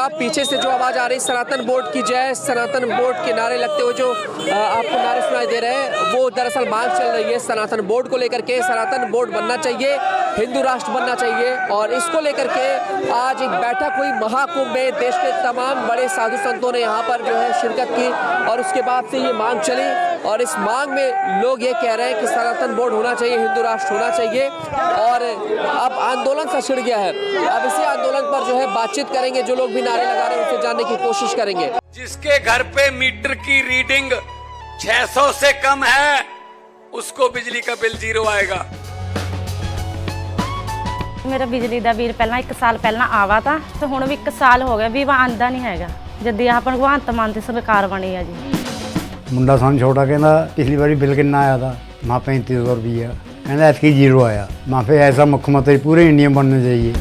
आप पीछे से जो आवाज़ आ रही सनातन बोर्ड की जय, सनातन बोर्ड के नारे लगते हुए जो आपको नारे सुनाई दे रहे हैं, वो दरअसल मांग चल रही है सनातन बोर्ड को लेकर के। सनातन बोर्ड बनना चाहिए, हिंदू राष्ट्र बनना चाहिए, और इसको लेकर के आज एक बैठक हुई महाकुंभ में। देश के तमाम बड़े साधु संतों ने यहाँ पर जो है शिरकत की और उसके बाद से ये मांग चली, और इस मांग में लोग ये कह रहे हैं कि सनातन बोर्ड होना चाहिए, हिंदू राष्ट्र होना चाहिए, और अब आंदोलन सा छिड़ गया है। अब इसी आंदोलन पर जो है बातचीत करेंगे, जो लोग भी नारे लगा रहे हैं उनसे जानने की कोशिश करेंगे। जिसके घर पे मीटर की रीडिंग 600 से कम है, उसको बिजली का बिल 0 आएगा। मेरा बिजली ਦਾ ਬਿੱਲ ਪਹਿਲਾਂ 1 ਸਾਲ ਪਹਿਲਾਂ ਆਵਾ ਤਾਂ ਤੇ ਹੁਣ ਵੀ 1 ਸਾਲ ਹੋ ਗਿਆ ਵੀ ਆਂਦਾ ਨਹੀਂ ਹੈਗਾ ਜਦ ਆਹ ਭਗਵੰਤ ਮਾਨ ਦੀ ਸਰਕਾਰ ਬਣੀ ਆ ਜੀ। ਮੁੰਡਾ ਸਾਨੂੰ ਛੋਟਾ ਕਹਿੰਦਾ ਪਿਛਲੀ ਵਾਰੀ ਬਿੱਲ ਕਿੰਨਾ ਆਇਆ था माँ 3500 रुपया, कहना ऐसी 0 आया। माँ फिर ऐसा मुख्यमंत्री पूरे इंडिया में बनना चाहिए।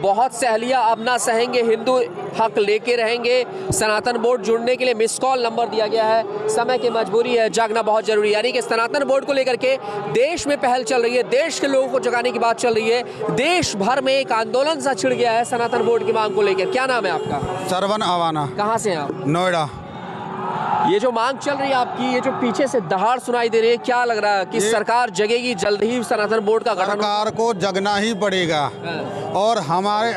बहुत सहेलियां अब ना सहेंगे, हिंदू हक लेके रहेंगे। सनातन बोर्ड जुड़ने के लिए मिस कॉल नंबर दिया गया है। समय की मजबूरी है, जागना बहुत जरूरी है। यानी कि सनातन बोर्ड को लेकर के देश में पहल चल रही है, देश के लोगों को जगाने की बात चल रही है। देश भर में एक आंदोलन सा छिड़ गया है सनातन बोर्ड की मांग को लेकर। क्या नाम है आपका? सरवन आवाना। कहाँ से हैं आप? नोएडा। ये जो मांग चल रही है आपकी, ये जो पीछे से दहाड़ सुनाई दे रही है, क्या लग रहा है कि सरकार जगेगी जल्द ही? सनातन बोर्ड का गठन सरकार को जगना ही पड़ेगा, और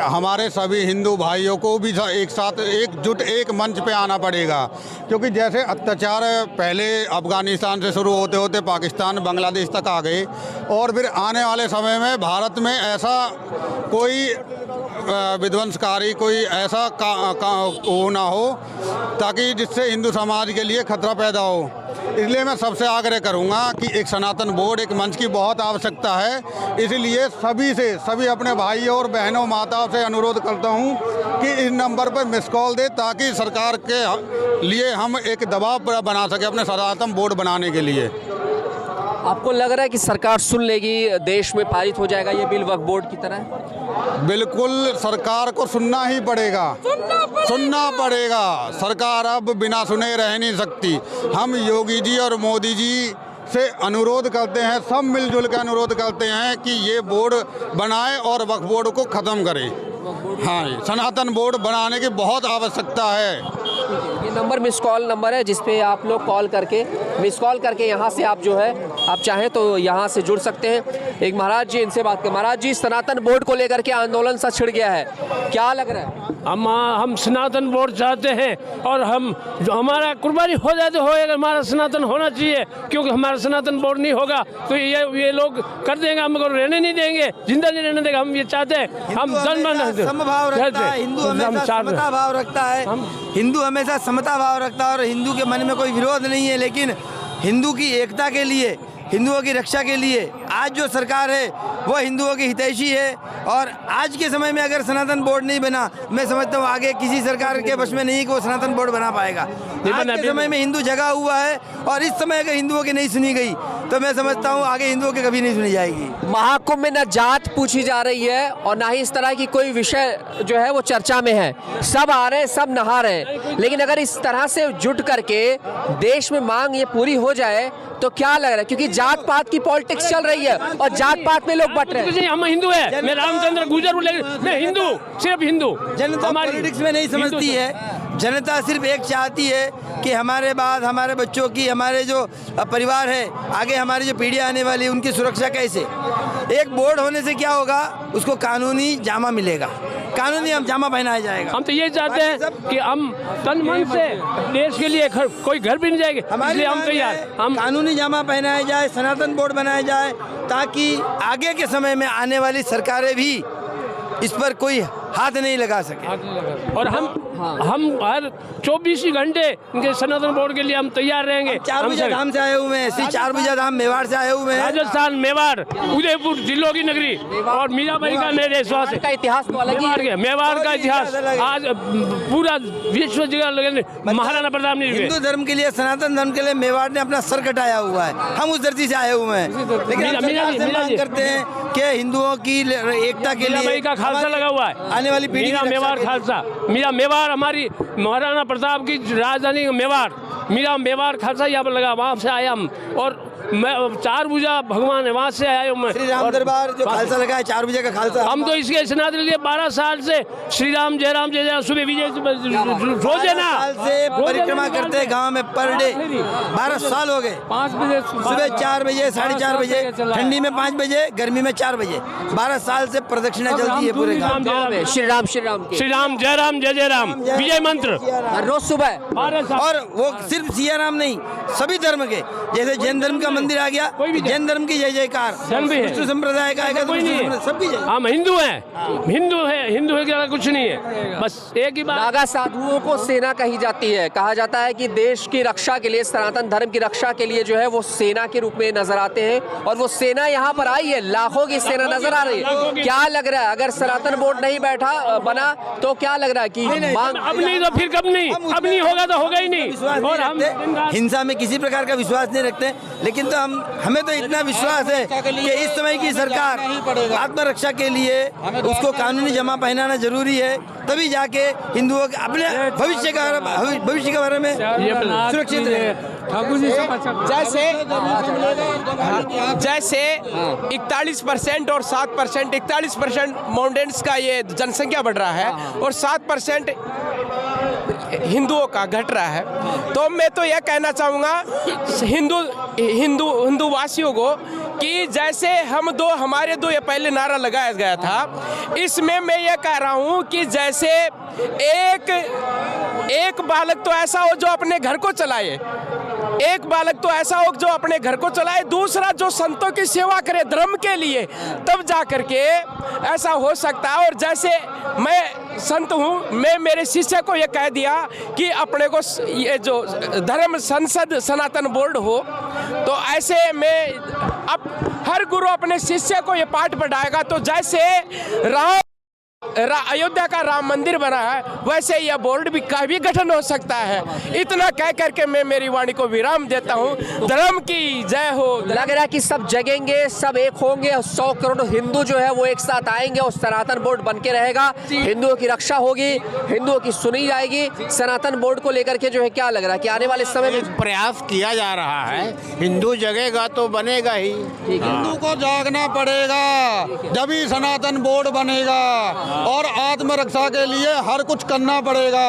हमारे सभी हिंदू भाइयों को भी एक साथ एकजुट एक मंच पे आना पड़ेगा। क्योंकि जैसे अत्याचार पहले अफगानिस्तान से शुरू होते होते पाकिस्तान बांग्लादेश तक आ गए, और फिर आने वाले समय में भारत में ऐसा कोई विध्वंसकारी कोई ऐसा वो ना हो ताकि जिससे हिंदू समाज के लिए खतरा पैदा हो। इसलिए मैं सबसे आग्रह करूंगा कि एक सनातन बोर्ड, एक मंच की बहुत आवश्यकता है। इसलिए सभी अपने भाइयों और बहनों माताओं से अनुरोध करता हूं कि इस नंबर पर मिस कॉल दे, ताकि सरकार के लिए हम एक दबाव बना सके अपने सनातन बोर्ड बनाने के लिए। आपको लग रहा है कि सरकार सुन लेगी, देश में पारित हो जाएगा ये बिल वक्फ बोर्ड की तरह? बिल्कुल, सरकार को सुनना ही पड़ेगा, सुनना पड़ेगा। सरकार अब बिना सुने रह नहीं सकती। हम योगी जी और मोदी जी से अनुरोध करते हैं, सब मिलजुल के अनुरोध करते हैं कि ये बोर्ड बनाए और वक्फ बोर्ड को ख़त्म करें। हाँ, सनातन बोर्ड बनाने की बहुत आवश्यकता है। ये नंबर मिस कॉल नंबर है जिस पे आप लोग कॉल करके मिस कॉल करके यहाँ से आप जो है आप चाहें तो यहाँ से जुड़ सकते हैं। एक महाराज जी, इनसे बात करें। महाराज जी, सनातन बोर्ड को लेकर के आंदोलन सा छिड़ गया है, क्या लग रहा है? हम सनातन बोर्ड चाहते हैं, और हम जो हमारा कुर्बानी हो जाए तो होएगा, हमारा सनातन होना चाहिए। क्योंकि हमारा सनातन बोर्ड नहीं होगा तो ये लोग कर देंगे, हमको रहने नहीं देंगे, जिंदा नहीं रहने देंगे। हम ये चाहते हैं, हम समभाव रखता है, हिंदू हमेशा समता भाव रखता है, हिंदू हमेशा समता भाव रखता है, और हिंदू के मन में कोई विरोध नहीं है। लेकिन हिंदू की एकता के लिए, हिंदुओं की रक्षा के लिए आज जो सरकार है वो हिंदुओं की हितैषी है। और आज के समय में अगर सनातन बोर्ड नहीं बना, मैं समझता हूँ आगे किसी सरकार के वश में नहीं कि वो सनातन बोर्ड बना पाएगा। आज के समय में हिंदू जगा हुआ है, और इस समय अगर हिंदुओं की नहीं सुनी गई तो मैं समझता हूँ आगे हिंदुओं की कभी नहीं सुनी जाएगी। महाकुंभ में न जात पूछी जा रही है और ना ही इस तरह की कोई विषय जो है वो चर्चा में है। सब आ रहे हैं, सब नहा रहे हैं, लेकिन अगर इस तरह से जुट करके देश में मांग ये पूरी हो जाए तो क्या लग रहा है? क्योंकि जात पात की पॉलिटिक्स चल रही है और जात पात में लोग बट रहे हैं। हम हिंदू है, मैं रामचंद्र गुजर हूँ, लेकिन मैं हिंदू, सिर्फ हिंदू। जनता पॉलिटिक्स में नहीं समझती है। जनता सिर्फ एक चाहती है कि हमारे बाद हमारे बच्चों की, हमारे जो परिवार है, आगे हमारी जो पीढ़ियाँ आने वाली, उनकी सुरक्षा कैसे। एक बोर्ड होने से क्या होगा, उसको कानूनी जामा मिलेगा, कानूनी हम जामा पहनाया जाएगा। हम तो ये चाहते हैं कि हम तन मन से देश के लिए कोई घर भी नहीं जाएंगे, इसलिए हम तैयार। हम कानूनी जामा पहनाया जाए, सनातन बोर्ड बनाया जाए, ताकि आगे के समय में आने वाली सरकारें भी इस पर कोई हाथ नहीं लगा सके। और हम हर 24 घंटे इनके सनातन बोर्ड के लिए हम तैयार रहेंगे। 4 बजे धाम से आए हुए हैं, श्री 4 बजे धाम मेवाड़ से आए हुए हैं, राजस्थान, मेवाड़, उदयपुर जिलों की नगरी, और मीराबाई का मेरे विश्वास है। इतिहास तो अलग ही है, मेवाड़ का इतिहास आज पूरा विश्व जगह महाराणा प्रताप ने। हिंदू धर्म के लिए, सनातन धर्म के लिए मेवाड़ ने अपना सर कटाया हुआ है। हम उस धरती से आए हुए हैं, लेकिन हम मांग करते हैं कि हिंदुओं की एकता के लिए का खालसा लगा हुआ है, आने वाली पीढ़ी मीरा मेवाड़ खालसा। मीरा मेवाड़ हमारी महाराणा प्रताप की राजधानी मेवाड़, मीरा मेवाड़ खालसा यहाँ पर लगा, वहाँ से आया हम। और चार भुजा भगवान है, वहाँ से आया हूँ मैं। श्री राम दरबार जो खालसा लगा है 4 बजे का खालसा, हम तो इसके सनातन लिए 12 साल से श्री राम जय राम जय जय सुबह विजय रोजाना साल से परिक्रमा करते हैं गांव में पर डे। 12 साल हो गए। 5 बजे सुबह 4 बजे, 4:30 बजे, ठंडी में 5 बजे, गर्मी में 4 बजे। 12 साल से प्रदक्षिणा चलती है पूरे गांव में। श्री राम की श्री राम जय राम जय जय राम विजय मंत्र हर रोज सुबह। 12 साल। और वो सिर्फ सिया राम नहीं, सभी धर्म के, जैसे जैन धर्म का मंदिर आ गया, जैन धर्म की जय जयकार, जैन भी है। विष्णु संप्रदाय का आएगा तो कोई नहीं विष्णु है। संप्रदाय, सबकी जय। हम हिंदू हैं, हिंदू है क्या, कुछ नहीं है, बस एक ही बात। नागा साधुओं को सेना कही जाती है। कहा जाता है कि देश की रक्षा के लिए, सनातन धर्म की रक्षा के लिए जो है वो सेना के रूप में नजर आते हैं, और वो सेना यहाँ पर आई है, लाखों की सेना नजर आ रही है। क्या लग रहा है अगर सनातन बोर्ड नहीं बना तो क्या लग रहा है कि मांग अब नहीं तो फिर कब नहीं, अब नहीं होगा तो होगा ही नहीं। और हम हिंसा में किसी प्रकार का विश्वास नहीं रखते, लेकिन तो हमें तो इतना विश्वास है कि इस समय की सरकार आत्मरक्षा के लिए उसको कानूनी जमा पहनाना जरूरी है, तभी जाके हिंदुओं के अपने भविष्य के बारे में सुरक्षित रहे। ठाकुर जी जैसे 41% और 7%, 41% माउंटेन्स का ये जनसंख्या बढ़ रहा है और 7% हिंदुओं का घट रहा है, तो मैं तो यह कहना चाहूँगा हिंदू वासियों को कि जैसे हमारे दो ये पहले नारा लगाया गया था, इसमें मैं ये कह रहा हूँ कि जैसे एक बालक तो ऐसा हो जो अपने घर को चलाए, एक बालक तो ऐसा हो जो अपने घर को चलाए, दूसरा जो संतों की सेवा करे धर्म के लिए, तब जा करके ऐसा हो सकता है। और जैसे मैं संत हूँ, मैं मेरे शिष्य को ये कह दिया कि अपने को ये जो धर्म संसद सनातन बोर्ड हो, तो ऐसे में अब हर गुरु अपने शिष्य को ये पाठ पढ़ाएगा, तो जैसे अयोध्या का राम मंदिर बना है, वैसे यह बोर्ड भी का भी गठन हो सकता है। इतना कह करके मैं मेरी वाणी को विराम देता हूँ। धर्म की जय हो। लग रहा है कि सब जगेंगे, सब एक होंगे, 100 करोड़ हिंदू जो है वो एक साथ आएंगे और सनातन बोर्ड बन के रहेगा। हिंदुओं की रक्षा होगी, हिंदुओं की सुनी जाएगी। सनातन बोर्ड को लेकर के जो है क्या लग रहा है कि आने वाले समय में प्रयास किया जा रहा है, हिंदू जगेगा तो बनेगा ही। हिंदू को जागना पड़ेगा, जब सनातन बोर्ड बनेगा, और आत्मरक्षा के लिए हर कुछ करना पड़ेगा,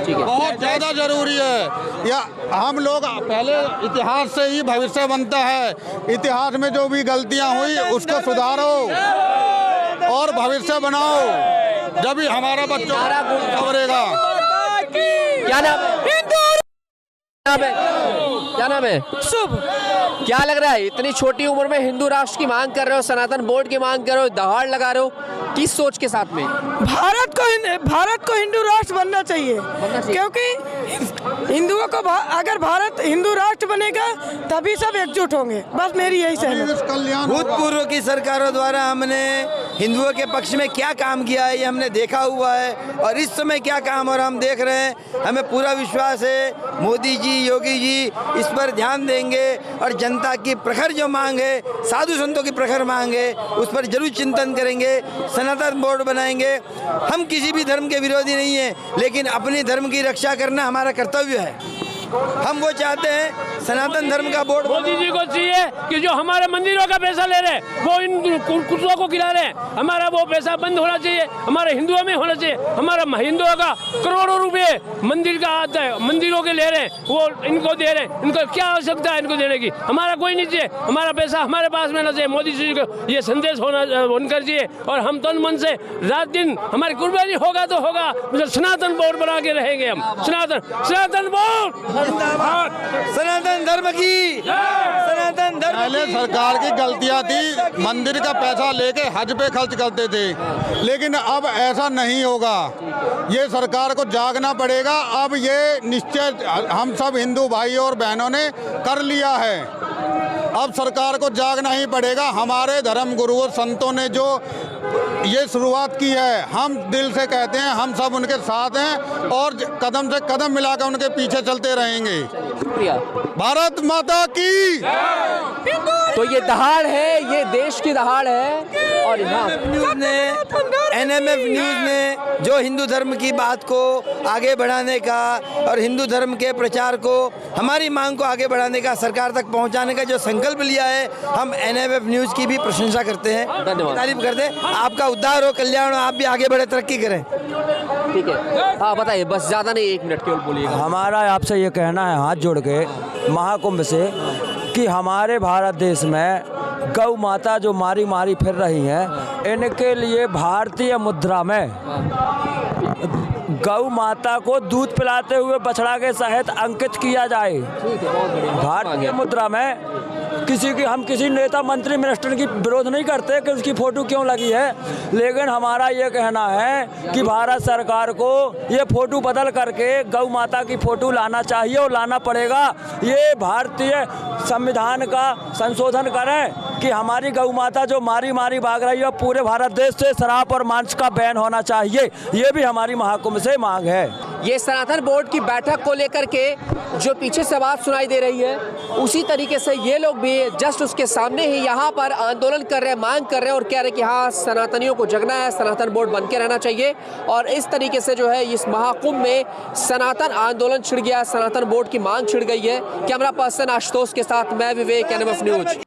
बहुत ज़्यादा जरूरी है। या हम लोग पहले इतिहास से ही भविष्य बनता है, इतिहास में जो भी गलतियां हुई उसको सुधारो और भविष्य बनाओ, जब भी हमारा बच्चों संवरेगा। क्या नाम है? शुभ। क्या लग रहा है इतनी छोटी उम्र में हिंदू राष्ट्र की मांग कर रहे हो, सनातन बोर्ड की मांग कर रहे हो, दहाड़ लगा रहे हो, किस सोच के साथ में? भारत को हिंदू राष्ट्र बनना चाहिए, क्योंकि हिंदुओं को अगर भारत हिंदू राष्ट्र बनेगा तभी सब एकजुट होंगे। बस मेरी यही सहमति। भूतपूर्व की सरकारों द्वारा हमने हिंदुओं के पक्ष में क्या काम किया है ये हमने देखा हुआ है, और इस समय क्या काम और हम देख रहे हैं। हमें पूरा विश्वास है मोदी जी, योगी जी इस पर ध्यान देंगे, और जनता की प्रखर जो मांग है, साधु संतों की प्रखर मांग है, उस पर जरूर चिंतन करेंगे, सनातन बोर्ड बनाएंगे। हम किसी भी धर्म के विरोधी नहीं हैं, लेकिन अपने धर्म की रक्षा करना हमारा कर्तव्य है। हम वो चाहते हैं सनातन धर्म का बोर्ड। मोदी जी को चाहिए कि जो हमारे मंदिरों का पैसा ले रहे हैं वो इन कुत्तों को खिला रहे हैं, हमारा वो पैसा बंद होना चाहिए, हमारे हिंदुओं में होना चाहिए। हमारा हिंदुओं का करोड़ों रुपए मंदिर का आता है, मंदिरों के ले रहे हैं, वो इनको दे रहे हैं। इनको क्या आवश्यकता है इनको देने की? हमारा कोई नहीं चाहिए, हमारा पैसा हमारे पास में होना चाहिए। मोदी जी को ये संदेश होना चाहिए, और हम तन मन से रात दिन हमारी कुर्बानी होगा तो होगा, सनातन बोर्ड बना के रहेंगे हम। सनातन बोर्ड सनातन धर्म की, सनातन धर्म। पहले सरकार की गलतियां थी, मंदिर का पैसा लेके हज पे खर्च करते थे, लेकिन अब ऐसा नहीं होगा। ये सरकार को जागना पड़ेगा। अब ये निश्चय हम सब हिंदू भाई और बहनों ने कर लिया है, अब सरकार को जागना ही पड़ेगा। हमारे धर्म गुरुओं संतों ने जो ये शुरुआत की है। हम दिल से कहते हैं हम सब उनके साथ हैं और कदम से कदम मिलाकर उनके पीछे चलते रहेंगे। शुक्रिया। भारत माता की। तो ये दहाड़ है, ये देश की दहाड़ है। और यहाँ न्यूज़ ने, एनएमएफ न्यूज़ ने जो हिंदू धर्म की बात को आगे बढ़ाने का और हिंदू धर्म के प्रचार को, हमारी मांग को आगे बढ़ाने का, सरकार तक पहुंचाने का जो संकल्प लिया है, हम एनएमएफ न्यूज़ की भी प्रशंसा करते हैं, धन्यवाद। तारीफ करते हैं। आपका उद्धार हो, कल्याण हो, आप भी आगे बढ़े, तरक्की करें। ठीक है, हाँ बताइए, बस ज़्यादा नहीं, 1 मिनट केवल बोलिएगा। हमारा आपसे ये कहना है हाथ जोड़ के महाकुंभ से कि हमारे भारत देश में गौ माता जो मारी मारी फिर रही हैं, इनके लिए भारतीय मुद्रा में गौ माता को दूध पिलाते हुए बछड़ा के सहित अंकित किया जाए। भारतीय मुद्रा में हम किसी नेता मंत्री मिनिस्टर की विरोध नहीं करते कि उसकी फोटो क्यों लगी है, लेकिन हमारा ये कहना है कि भारत सरकार को ये फोटो बदल करके गौ माता की फोटो लाना चाहिए और लाना पड़ेगा। ये भारतीय संविधान का संशोधन करें कि हमारी गौ माता जो मारी मारी भाग रही है, पूरे भारत देश से शराब और मांस का बैन होना चाहिए। ये भी हमारी महाकुंभ से मांग है। ये सनातन बोर्ड की बैठक को लेकर के जो पीछे से बात सुनाई दे रही है, उसी तरीके से ये लोग भी जस्ट उसके सामने ही यहाँ पर आंदोलन कर रहे हैं, मांग कर रहे हैं और कह रहे हैं कि हाँ, सनातनियों को जगना है, सनातन बोर्ड बन के रहना चाहिए। और इस तरीके से जो है इस महाकुंभ में सनातन आंदोलन छिड़ गया, सनातन बोर्ड की मांग छिड़ गई है। कैमरा पर्सन आशुतोष के साथ मैं विवेक, एनएमएफ न्यूज।